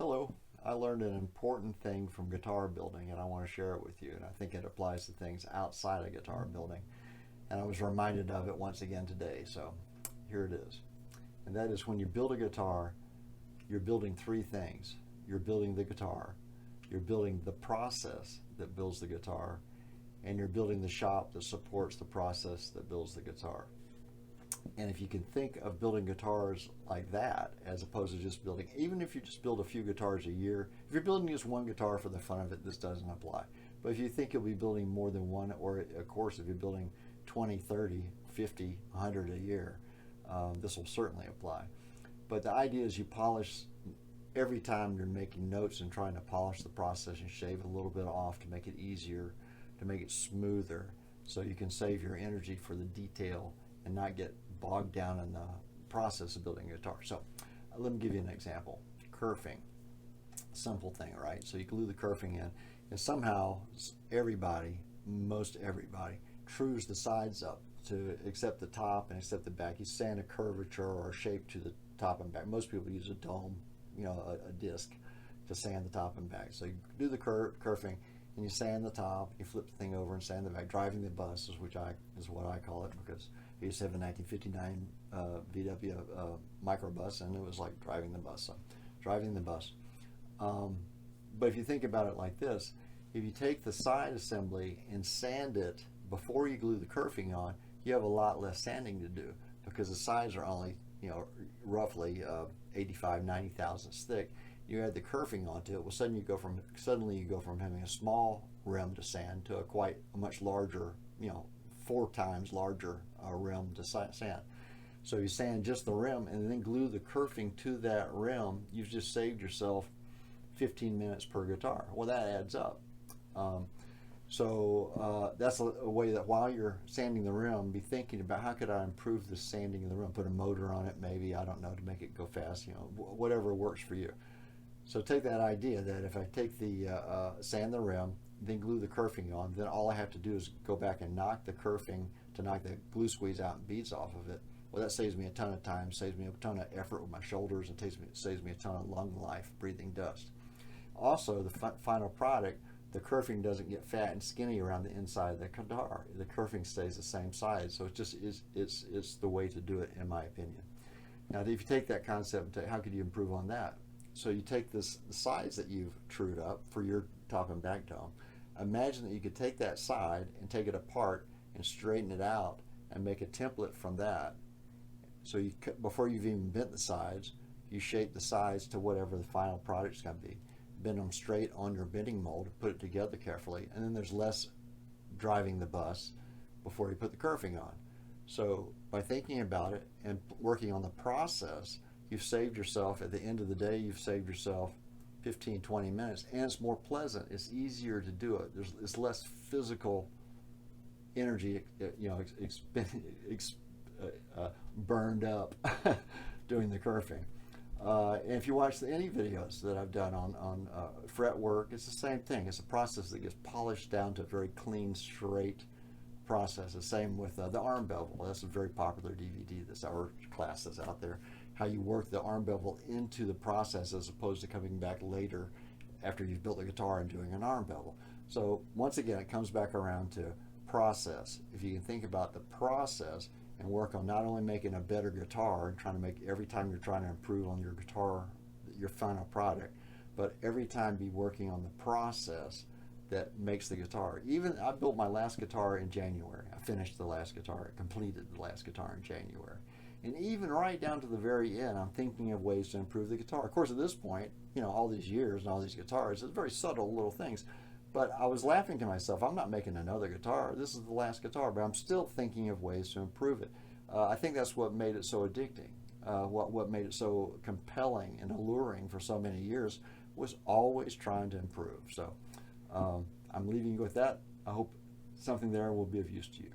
Hello. I learned an important thing from guitar building and I want to share it with you. And I think it applies to things outside of guitar building. And I was reminded of it once again today. So here it is. And that is when you build a guitar, you're building three things. You're building the guitar, you're building the process that builds the guitar, and you're building the shop that supports the process that builds the guitar. And if you can think of building guitars like that, as opposed to just building, even if you just build a few guitars a year, if you're building just one guitar for the fun of it, this doesn't apply. But if you think you'll be building more than one, or of course, if you're building 20, 30, 50, 100 a year, this will certainly apply. But the idea is you polish every time you're making notes and trying to polish the process and shave a little bit off to make it easier, to make it smoother, so you can save your energy for the detail and not get bogged down in the process of building a guitar. So let me give you an example. Kerfing, simple thing, right? So you glue the kerfing in, and somehow everybody, most everybody, trues the sides up to accept the top and accept the back. You sand a curvature or a shape to the top and back. Most people use a dome, a disc to sand the top and back. So you do the kerfing and you sand the top, you flip the thing over and sand the back, driving the bus is what I call it, because I used to have a 1959 VW microbus, and it was like driving the bus. So driving the bus. But if you think about it like this, if you take the side assembly and sand it before you glue the kerfing on, you have a lot less sanding to do, because the sides are only roughly 85, 90 thousandths thick. You add the kerfing onto it, well, suddenly you go from having a small rim to sand to a much larger, 4 times larger rim to sand. So you sand just the rim and then glue the kerfing to that rim. You've just saved yourself 15 minutes per guitar. Well, that adds up. So that's a way that while you're sanding the rim, be thinking about how could I improve the sanding of the rim, put a motor on it maybe, I don't know, to make it go fast, whatever works for you. So take that idea that if I take the sand the rim, then glue the kerfing on, then all I have to do is go back and knock the kerfing to knock the glue squeeze out and beads off of it. Well, that saves me a ton of time, saves me a ton of effort with my shoulders, and saves me a ton of lung life breathing dust. Also, the final product, the kerfing doesn't get fat and skinny around the inside of the guitar. The kerfing stays the same size, so it's the way to do it, in my opinion. Now, if you take that concept, how could you improve on that? So you take the sides that you've trued up for your top and back dome. Imagine that you could take that side and take it apart and straighten it out and make a template from that. So before you've even bent the sides, you shape the sides to whatever the final product's going to be. Bend them straight on your bending mold, put it together carefully, and then there's less driving the bus before you put the kerfing on. So by thinking about it and working on the process, you've saved yourself, at the end of the day, you've saved yourself 15, 20 minutes, and it's more pleasant. It's easier to do it. It's less physical energy, burned up doing the kerfing. And if you watch any videos that I've done on fret work, it's the same thing. It's a process that gets polished down to a very clean, straight process. The same with the arm bevel. That's a very popular DVD or class that's out there. How you work the arm bevel into the process as opposed to coming back later after you've built the guitar and doing an arm bevel. So once again, it comes back around to process. If you can think about the process and work on not only making a better guitar and trying to make every time you're trying to improve on your guitar, your final product, but every time be working on the process that makes the guitar. Even I built my last guitar in January. I finished the last guitar, I completed the last guitar in January. And even right down to the very end, I'm thinking of ways to improve the guitar. Of course, at this point, all these years and all these guitars, it's very subtle little things. But I was laughing to myself, I'm not making another guitar. This is the last guitar, but I'm still thinking of ways to improve it. I think that's what made it so addicting. What made it so compelling and alluring for so many years was always trying to improve. So I'm leaving you with that. I hope something there will be of use to you.